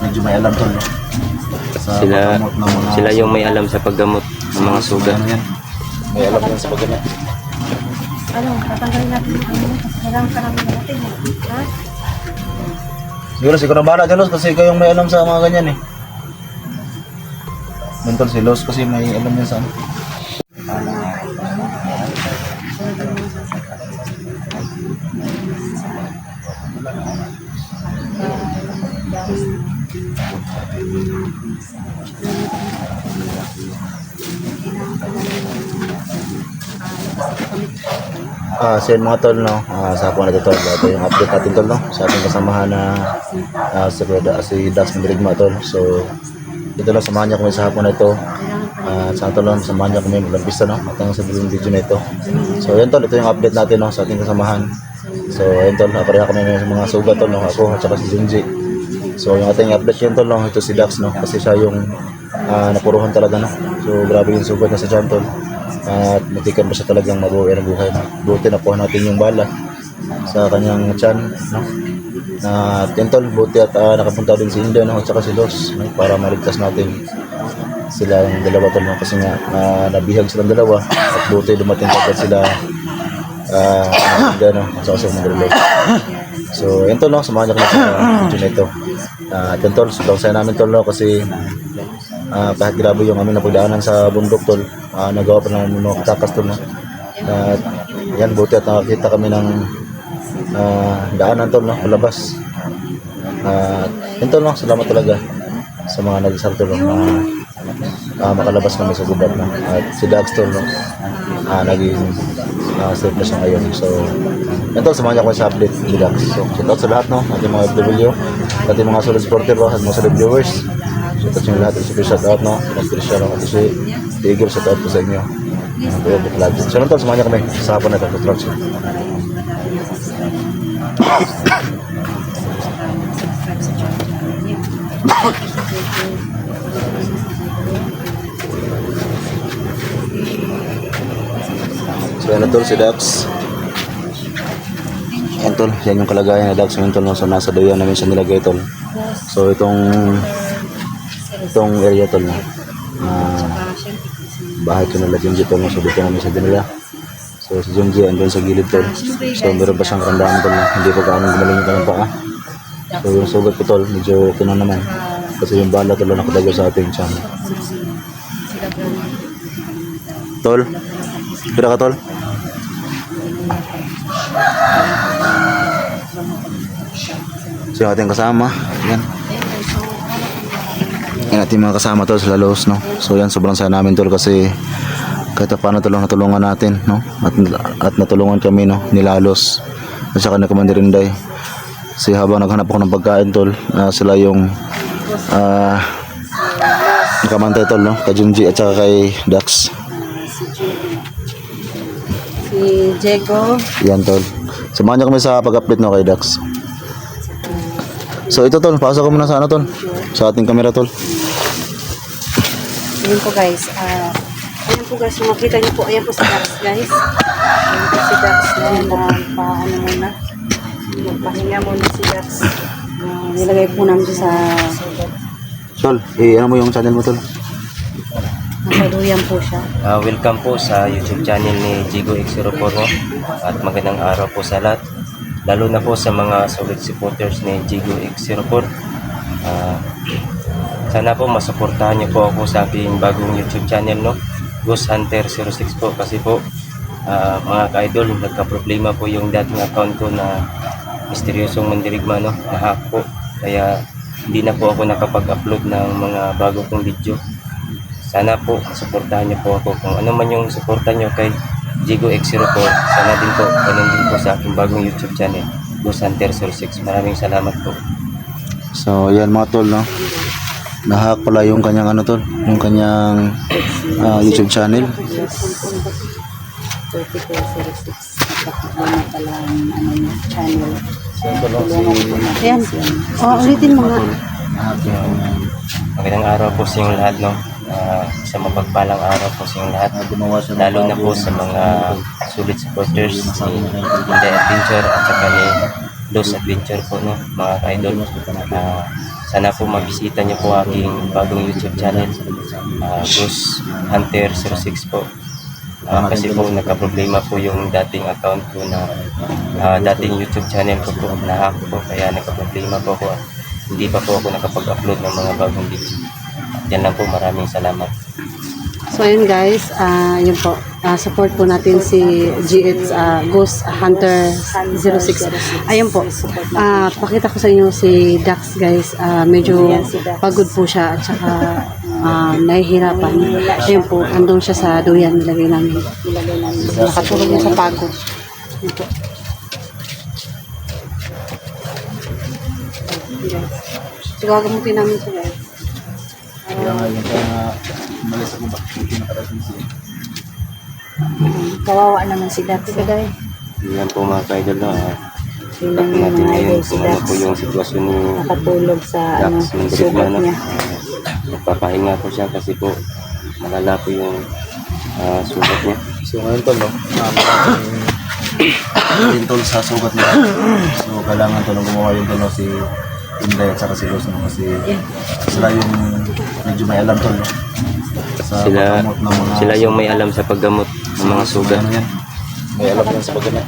medyo may alam tol, no? Sa Sila, paggamot ng mga sila yung may alam sa paggamot ng mga sugat. ano yan. May alam yan sa paggamot. Ano, tatanggalin natin yung ano, kasi kailangan ka namin natin. Ha? Siguro na bahala dyan, Los, kasi kayong may alam sa mga ganyan eh. Tol, si Los kasi may alam yan sa ano. So yun mga tol, no, sa hapon na ito tol, ito yung update natin tol, no, sa ating kasamahan na si Dax Mandirigma tol. So ito lang, samahan niya kami sa hapon na ito, sa tol lang, samahan niya kami mag-umpisa, no, hanggang sa buong video na ito. So yun tol, ito yung update natin, no, sa ating kasamahan. So yun tol, pareha kami ng mga sugat tol, no, ako at saka si Junji. So yung ating update yun tol, no, ito si Dax, no, kasi siya yung napuruhan talaga, no. So grabe yung sugat na sa tiyan tol. At matikan ba siya talagang mabuhay ng buhay, no? Buti na po natin yung bala sa kanyang tiyan, no? Na tentol, buti at nakapunta din si Inda, no? At saka si Los, no? Para maligtas natin sila yung dalawa tol, no? Kasi nga nabihag silang dalawa at buti dumating agad sila Inda, no? At saka si Mandirigma. So yun tol, no? Samahan niyo kami sa video na ito. Tentol, sobrang saya namin tol, no? Kasi kahit grabe yung aming napagdaanan sa bundok tol, nagawa pa ng mga takas tol, no? Yan, buti at nakakita kami ng daanan tol, no? Palabas. Yun tol, no? Salamat talaga sa mga nag-isal tol, no? Makalabas kami sa gubat, no? At si Dax tol, no? Naging safe na siya ngayon. So yun tol, samahan niya ko sa update ni Dax. So shout out sa lahat, no? Ating mga FW, ating mga solid supporter, no? At mga solid viewers. Shout out sa inyo lahat, super shout out, no? Nag-Trisha, no? At si Tigil, shout out po sa inyo. So nung tol, samahan niya kami sa hapon na ito, construction. So yan na tol, si Dax. Yan tol, yan yung kalagayan na Dax ngayon tol, no? So nasa dayan namin siya nilagay tol. So itong area tol, no? Bahay ko nila Junji tol, no? So dito namin siya dinala. So si Junji andun sa gilid tol. So meron pa siyang karamdaman tol, no? Hindi pa gaano gumaling yung kanyang paa. So yung sugat ko tol, medyo ito na naman. Kasi yung bala tol, nakadaga sa ating tiyan. Tol, kira ka tol? So yung ating kasama, yan. Yan ating mga kasama tol sa Lalos, no. So yan, sobrang saya namin tol kasi kahit paano tol, natulungan natin, no. At natulungan kami, no, ni Lalos at saka ni Commander Inday. Kasi habang naghanap ako ng pagkain tol, sila yung nakamantay tol, no, kay Junji at saka kay Dax. Si Diego. Yan tol, samahan niyo kami sa pag-update, no, kay Dax. So ito tol, pasok ko muna sa ano tol, sa ating camera tol. Ayan po guys. Ayan po guys, makita niyo po. Ayan po si Dax guys. Ayan po si Dax na paano muna. Pahinga muna si Dax. Nilagay po namin sa Tol, ano mo yung channel mo tol? nakaduyan po siya. Welcome po sa YouTube channel ni Jigo X04, no? At magandang araw po sa lahat, lalo na po sa mga solid supporters ni Jigo X04. Sana po masuportahan niyo po ako sa aking bagong YouTube channel, no? Ghost Hunter 06 po, kasi po mga ka-idol, nagka-problema po yung dating account ko na Misteryosong Mandirigma, no? Na-hack po, kaya hindi na po ako nakapag-upload ng mga bago kong video. Sana po suportahan niyo po ako, kung ano man yung suporta niyo kay Jigo X04, sana din po ganun din po sa aking bagong YouTube channel, Ghost Hunter 06. Maraming salamat po. So yan mga tol, no, nahack pala yung kanyang ano tol, yung kanyang YouTube channel. 3406. Bakit naman pala ang ano niya, channel. Ayan. Ulitin mo nga. Magandang araw po sa inyong lahat, no? Sa mapagpalang araw po sa inyong lahat, lalo na po sa mga sulit supporters ni Inday Adventure at saka ni Los Adventure po, no, mga idol. Sana po mabisita niyo po aking bagong YouTube channel, Ghost Hunter 06 po. Kasi po nagka-problema po yung dating account ko na dating YouTube channel ko po, na-hack po, kaya nagka-problema po ako. Hindi pa po ako nakapag-upload ng mga bagong video. Yan lang po, maraming salamat. So ayun guys, yun po, support po natin si GH Ghost Hunter 06. Ayun po, pakita ko sa inyo si Dax guys, medyo pagod po siya at saka nahihirapan. Ayun po, andun siya sa duyan, nilagay namin. Nakatulog niya sa pagod. Ayun po. So gagamutin namin siya guys. Kaya nga yung kaya umalis ako ba? Hindi nakarating siya. Kawawa naman si Dax. Yan po mga ka-idol na. Tingnan Natin niyo mga ngayon idol si kung ano Dax. po yung sitwasyon ni Nakatulog sa Dax sugat Madrigma. niya. Nagpapahinga po siya kasi po malala po yung sugat niya. So ngayon tol, no? Maraming tintol sa sugat nila. So kailangan tol gumawa yung tol, no? Si Inday at saka si Los, no? Kasi sila yung medyo may alam tol, no? Sa paggamot ng mga Sila yung may alam sa paggamot ng mga sugat. Ano yan? May alam yan sa paggamot.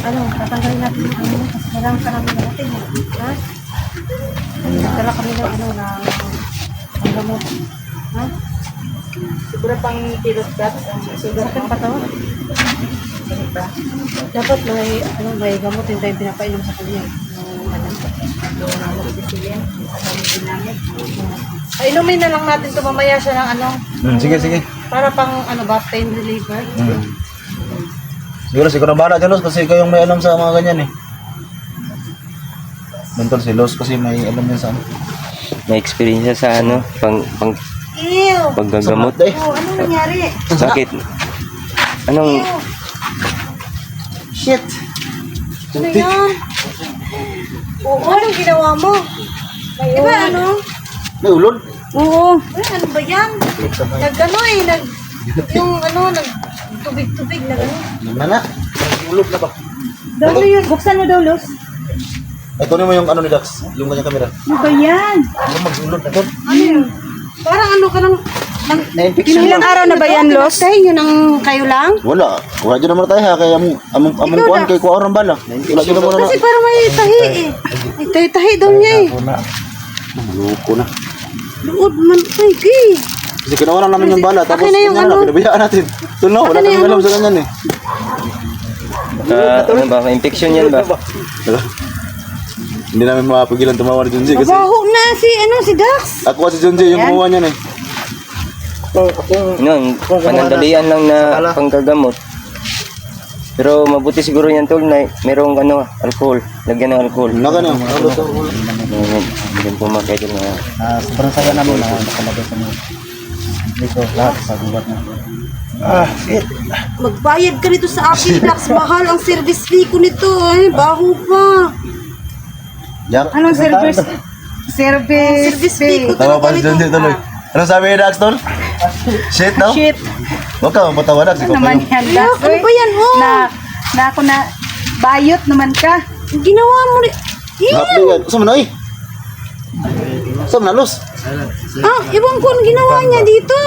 Ano, tatanggalin natin yung ano, kasi marami natin. Ha? Nagdala kami ng ano na ang gamot. Ha? Siguro pang pilot Dax ang sugat ng patawan. Dapat may gamot din tayong pinapainom sa kanya. Inumin na lang natin ito mamaya siya ng ano, Sige, sige. para pang ano ba, pain reliever. Siguro na bahala dyan, Los, kasi ikaw yung may alam sa mga ganyan eh. Mentol si Los kasi may alam yan sa ano. May experience siya sa ano, Ew! paggagamot. Oh, ano nangyari? Sakit. Anong Shit! Ano yan? Oo, anong ginawa mo? Diba ano? May ulod? Oo. Ay, ano ba yan? Nag-ano yung ano, nag-tubig-tubig na gano'n. Mana? Ulod na ba? Dalo yun, buksan mo daw, Los. Ay, kunin mo yung ano ni Dax, yung kanyang kamera. Ano ba yan? Yung mag-ulod na doon. Ano yun? Parang ano ka lang, Na-infection Ilang araw na ba yan, Los? Tayo nyo ng kayo lang? Wala. Wala dyan naman tayo ha. Kaya among kuhan kay kuha orang bala. Wala dyan naman na. Kasi parang may tahi eh. May tahi-tahi daw niya eh. Luko na. Luod man tayo eh. Kasi kinawalan namin yung bala. Tapos Akin na yung ganyan ano. pinabayaan natin. Ito na, wala Akin na kami yung alam ano. sa ganyan eh. ano ba, infection yan ba? Wala. Hindi namin mapagilan tumawa ni Junji kasi Mabaho na si Dax. ako si Junji yung gumawa niyan eh. Ano, panandalian lang na panggagamot. Pero mabuti siguro yan tol na merong ano, alcohol. Lagyan ng alcohol. Wala ka na. Wala to. Hindi po makita na. Sobrang saya namin na nakalagay sa mga dito lahat sa gubat na. Shit. Magbayad ka nito sa akin, Dax. Mahal ang service fee ko nito. Ay, baho pa. Jack. Anong service? Service fee ko Tawa pa talaga si Junji nito. tuloy. Ano sabi ni Dax tol? Shit daw? Shit. Huwag ka matawa Dax. Ikaw pa Naman yung yan, Ano, Dax. ano ba yan? Oh, Na ako na bayot naman ka. ginawa mo rin. hapli yan. Saan mo na eh? Saan mo na Los? Iwan ko ang ginawa niya dito.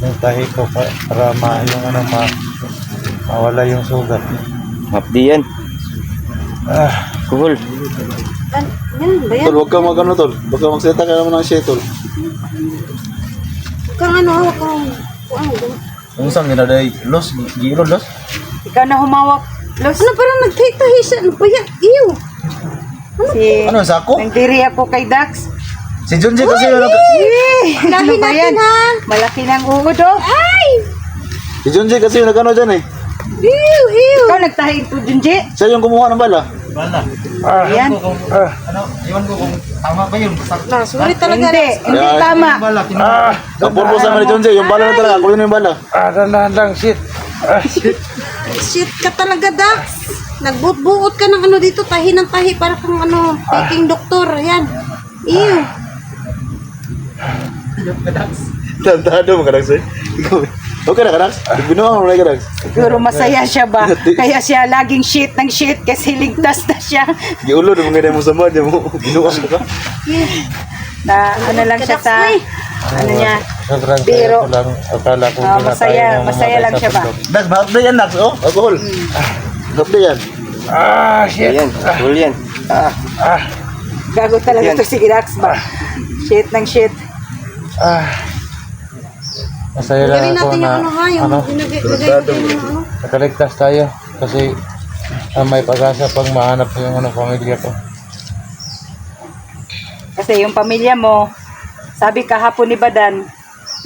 Nagtahi ko para yung ano, mawala yung sugat. Hapdi yan. Alcohol. Yan ba yan? Tol, huwag ka mag-ano tol. Huwag ka magseta ka naman ng shit tol. Kang ano, hawak kang... Kung saan ginaday Los? Gilod Los? Ikaw na humawak, Los. Ano, parang nagtahi-tahi siya. Ano ba yan? Ew! Si... Ano sako? Nagdiri ako kay Dax. Si Junji kasi yung Lahi ba natin yan? ha. Malaki ng uod, oh. Ay! Si Junji kasi yung nagano dyan eh. Ew! Ew! Ikaw nagtahi po, Junji. Siya yung kumuha ng bala. Ayan. Na, sulit talaga. Hindi, hindi Ayan. tama. Ang purpose naman ni Junji, yung bala na talaga. Ako yun yung bala. Dahan lang, shit. Shit ka talaga, Dax. Nagbuot-buot ka ng ano dito, tahi ng tahi para kang ano, taking doktor. Ayan. Ew. Tantado mo ka Dax eh. Ikaw eh. Okay na ka, Dax? Binuang mo na ka, Dax? Siguro masaya siya ba? Kaya siya laging shit ng shit kasi ligtas na siya. Giulo na mga mo sa mga mo. Binuang ka. Na ano lang siya sa ano niya. Sobrang Biro. saya ko lang. Akala ko Masaya lang siya ba? Dax, mahapde yan, Dax, oh. Alcohol. Mahapde yan. Shit. Ayan, full yan. Gago talaga to si Dax ba? Shit ng shit. Masaya lang Gawin ako natin na, yung ano ha, yung ano, lagay natin yung ano. nakaligtas tayo. Kasi may pag-asa pang mahanap yung ano, pamilya ko. Kasi yung pamilya mo, sabi kahapon ni Badan,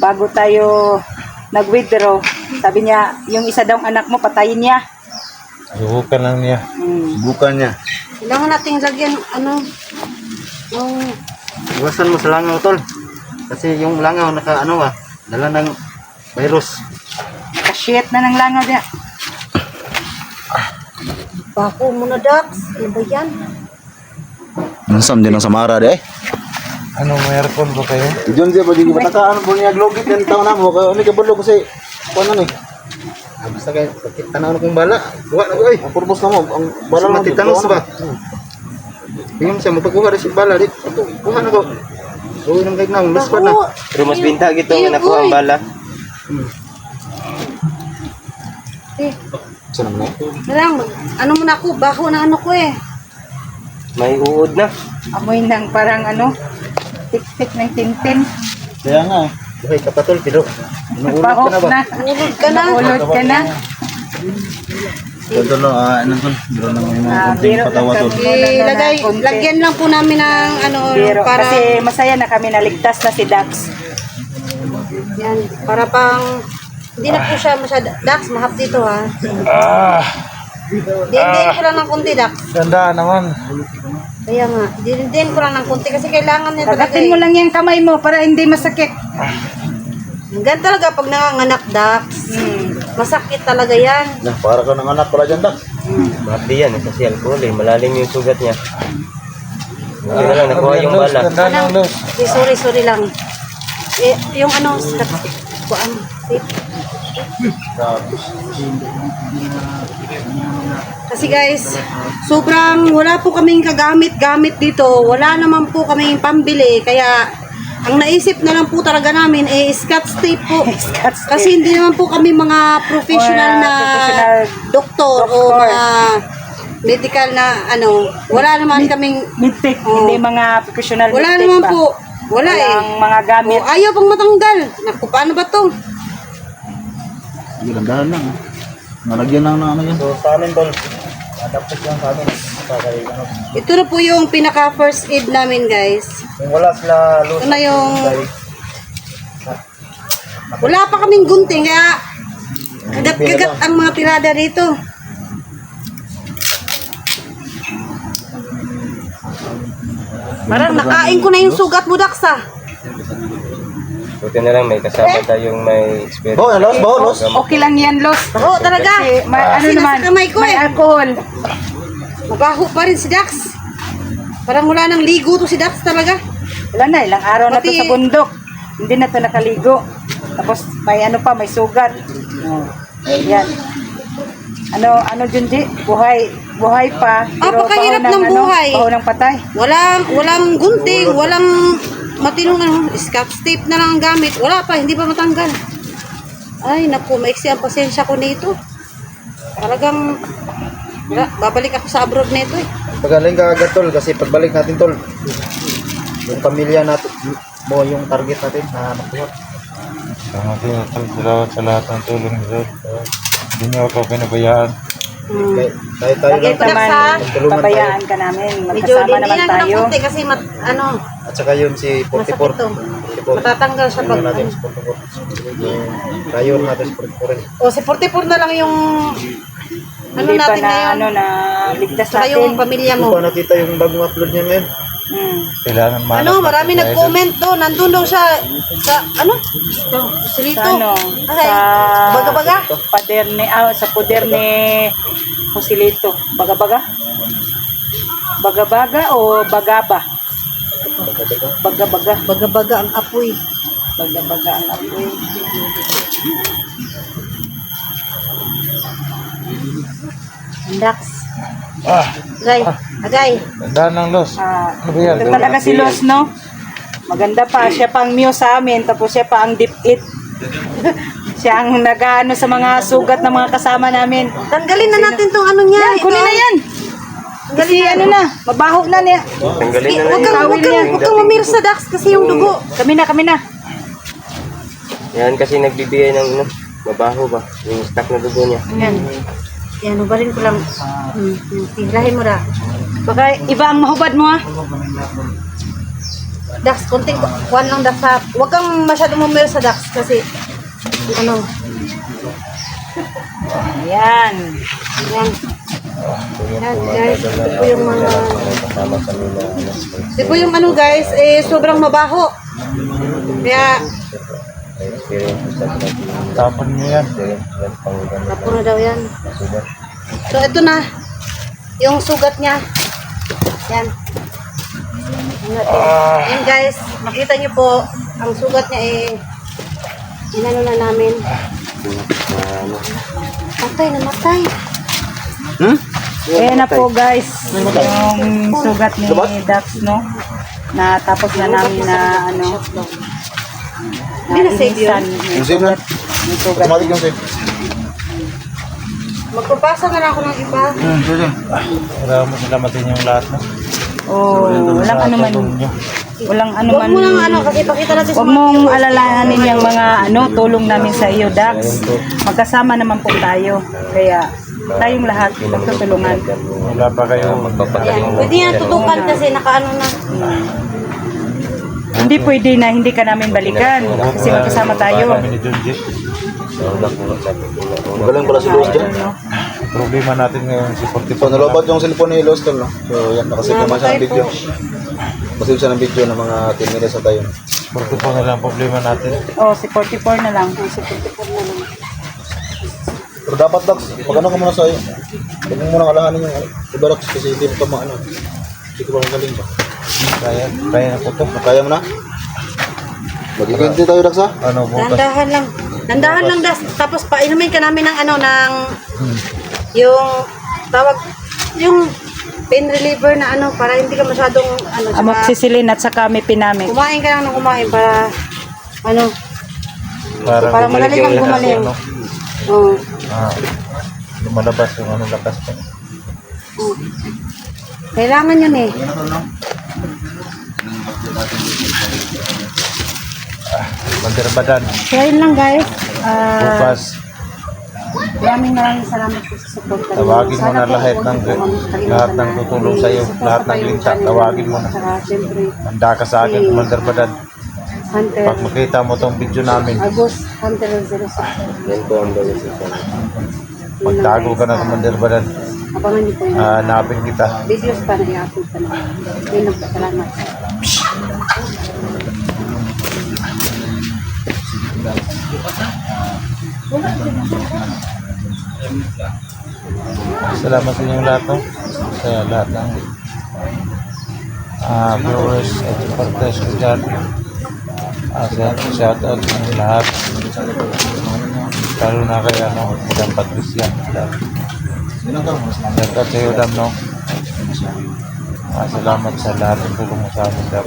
bago tayo nag-withdraw, sabi niya, yung isa daw anak mo, patayin niya. Subukan lang niya. Bukan niya. Kailangan natin lagyan, ano, yung, Iwasan mo sa langaw, tol. Kasi yung langaw, dala ng virus. Nakashit na ng langaw niya. bako muna, Dax. Ano ba yan? Nasam din ang Samara, de. Ano, may aircon ba kayo? Diyon siya, pwede batakaan po niya glogit yung taon na mo. Kaya hindi ka bulo kasi, paano ni? Basta kayo, tanaw na kong bala. Kuha na ko ay. Ang purpose na mo, ang Bala mo, matitanos ba? Tingnan mo siya, mapagkuha rin si bala. Kuha na ko. Uy, nang kagnaw, mas pa na. Pero mas binta gito nga nakuha ang bala. Saan naman eh? Kailangan, ano muna ako, bako na ano ko eh. May uod na. Amoy ng parang ano, tik-tik ng tintin. Kaya nga eh. Buhay ka pa, tol, pero inuulog Bahok ka na ba? na. Ulod ka na. Ulod ka na. Ito no, ano tol? Biro na may mga kunting Biro patawa lang tol. kami. Ilagay, lagyan lang po namin ng ano, Pero para, kasi masaya na kami naligtas na si Dax. yan, para pang, hindi na po siya masyado, Dax, mahap dito ha. Dindiin ko lang ng kunti, Dax. Ganda naman. Kaya nga, dindiin ko lang ng kunti kasi kailangan niya talaga Kagatin mo lang yung kamay mo para hindi masakit. Ganun talaga pag nanganganak, Dax. Masakit talaga yan. Nah, para ka ng anak pala dyan, Dax. Mahapdi yan, kasi alcohol eh. Malalim yung sugat niya. Hindi na lang, nakuha yung Los, bala. ganda ng los. Sorry lang. Eh, yung ano, kuan, kasi guys, sobrang wala po kaming kagamit-gamit dito. Wala naman po kaming pambili. Kaya, ang naisip na lang po talaga namin scotch tape po. Kasi hindi naman po kami mga professional na Professional doktor o mga medical na ano. Wala naman kaming, Midpick, Oh. hindi mga professional wala midpick naman ba? po. Wala Walang eh. mga gamit. O, ayaw pang matanggal. Naku, paano ba to? Gandahan lang. Nalagyan lang ng ano yan. So sa amin, tol, adapted lang sa amin. Ano, Ito na po yung pinaka first aid namin, guys. kung wala sila Ito na yung wala pa kaming gunting kaya kagat-kagat ang mga tirada dito. Parang nakain ko na yung sugat mo, Daksa. buti na lang may kasama tayong may experience. Oh, los, los. Okay lang yan, Los. Oo, talaga. Kasi may, ano Kasi naman, nasa kamay ko may eh. alcohol. Mabaho pa rin si Dax. Parang wala nang ligo to si Dax talaga. Wala na, ilang araw na to Pati- sa bundok. Hindi na to nakaligo. Tapos may ano pa, may sugat. Yan. Ano Junji? Buhay pa. pero Napakahirap baho ng buhay. Baho ng patay. Walang gunting, walang matinong ano, scotch tape na lang ang gamit. Wala pa, hindi pa matanggal. Ay, naku, maiksi ang pasensya ko nito. Talagang, wala, babalik ako sa abroad nito eh. Pagaling ka agad, tol, kasi pagbalik natin, tol, yung pamilya natin mo yung target natin na makuha. Salamat sa lahat ng tulong niyo. Hindi niyo ako pinabayaan. Tayo Lagyan lang. ko na sa, Pabayaan ka namin. medyo Magkasama naman dindihan ko ng tayo. konti kasi ano, At saka yun si masakit 44. to. Matatanggal siya pag, Ano natin si 44. Yung rayon natin si 44. o si 44 na lang yung, ano Hindi pa natin na, ngayon. ano na, ligtas Saka natin. yung pamilya Hindi mo. pa nakita yung bagong upload niya ngayon. Kailangan mahanap Ano, natin marami si Idol. nag-comment doon. Nandun daw siya sa, ano? Silito. Sa ano, Ay, sa baga-baga. pader ni, sa poder ni Joselito. Baga-baga? Baga-baga o bagaba? Baga-baga. Baga-baga ang apoy. Baga-baga ang apoy. Dax. Agay. Tandaan ng Los. Ano ba yan? Ito talaga si Los, no? Maganda pa. Siya pang Mew sa amin. Tapos siya pa ang deep it. Siya ang nag-ano sa mga sugat ng mga kasama namin. Tanggalin na natin tong ano niya. Yan, kunin na yan. Kasi ano na, mabaho na niya. Tanggalin na Huwag lang kang, yun. huwag kang mamirsa, Dax, kasi yung dugo. Kami na. Yan kasi nagbibigay ng ano, mabaho ba? Yung stock na dugo niya. Yan. Yan, ubalin ko lang. Tigrahin mo na. Baka iba ang mahubad mo, ha? Dax, konting kuwan lang, Dax. Huwag kang masyadong mamirsa, Dax, kasi ano. Yan. Yan. Yan, guys. Ito po yung mga... Ito po yung ano, guys, sobrang mabaho. Kaya, Tapon nyo yan. tapo na daw yan. So, ito na. Yung sugat niya. Yan. Yan, guys. Makita niyo po, ang sugat niya inano na namin. Patay na matay. Ayan na po, guys. Yung sugat ni Dax, no? Na tapos na namin na, ano, Hindi na save yun. Yung save na. yung sugat. Automatic yung save. Magpapasa na lang ako ng iba. Sige. Maraming salamatin yung lahat na. Oh, walang ano man. Tulong nyo. Walang ano Huwag man. mo lang ano, kasi pakita natin Huwag mong alalahanin yung mga ano, tulong namin sa iyo, Dax. Magkasama naman po tayo. Kaya tayong lahat magtutulungan. Wala pa kayo Yan. Pwede yan tutukan kasi nakaano na. Hindi pwede na hindi ka namin balikan kasi magkasama tayo. Kami ni Junji. Magaling pala si Los dyan. Problema natin ngayon si So, 44. nalobad yung cellphone ni Los tol, no? So, yan, nakasave naman siya ng video. Nakasave siya ng video ng mga 10 minutes na tayo. 44 na lang problema natin. Oh, si 44 na lang. Pero dapat, Dax, pag-ano ka muna sa'yo. Huwag mo muna kalahanin yung iba, Dax, kasi hindi mo ka maano. Hindi ko pa magaling ba? Kaya na ko to. Kaya mo na? Magiginti tayo, Dax, ha? Ano bukas? Dandahan lang. Dandahan lang, Das. Tapos painumin ka namin ng ano, ng yung tawag, yung pain reliever na ano, para hindi ka masyadong ano, tsaka Amoxicillin at saka may pinamig. kumain ka lang ng kumain para ano, para Para magaling ang gumaling. ano, Oo. lumalabas yung ano lakas pa. Kailangan yun eh. Magdarbadan. Kaya yun lang, guys. Bukas. Maraming salamat po sa support. Tawagin mo na lahat ng tutulong sa iyo, lahat ng linta, tawagin mo na. Saka siyempre, Handa ka sa akin, Mandarbadan. Hunter, Pag makita mo tong video namin, August, Hunter 06. Yan po ang dalawa sa magtago ka na sa Mandarbadan. Abangan niyo po yun. Hanapin kita. Videos pa na i-upload pa na. Yun lang po, salamat. Salamat sa inyong lahat, no? Sa lahat ng viewers at supporters ko dyan. Shout out sa inyong lahat. Lalo na kay Madam Patricia. Shout out sa iyo, Dam, no? Salamat sa lahat ng tulong mo sa amin, Dam.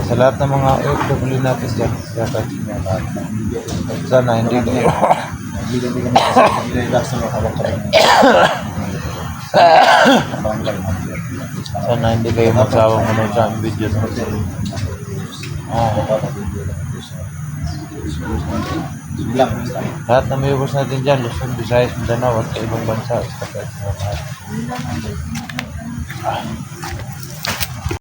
Sa lahat ng mga OFW natin dyan, shout out sa inyo lahat. Sana hindi kayo sana hindi kayo magsawang manood sa aming video na lahat ng viewers natin dyan, Luzon, Visayas, Mindanao at sa ibang bansa.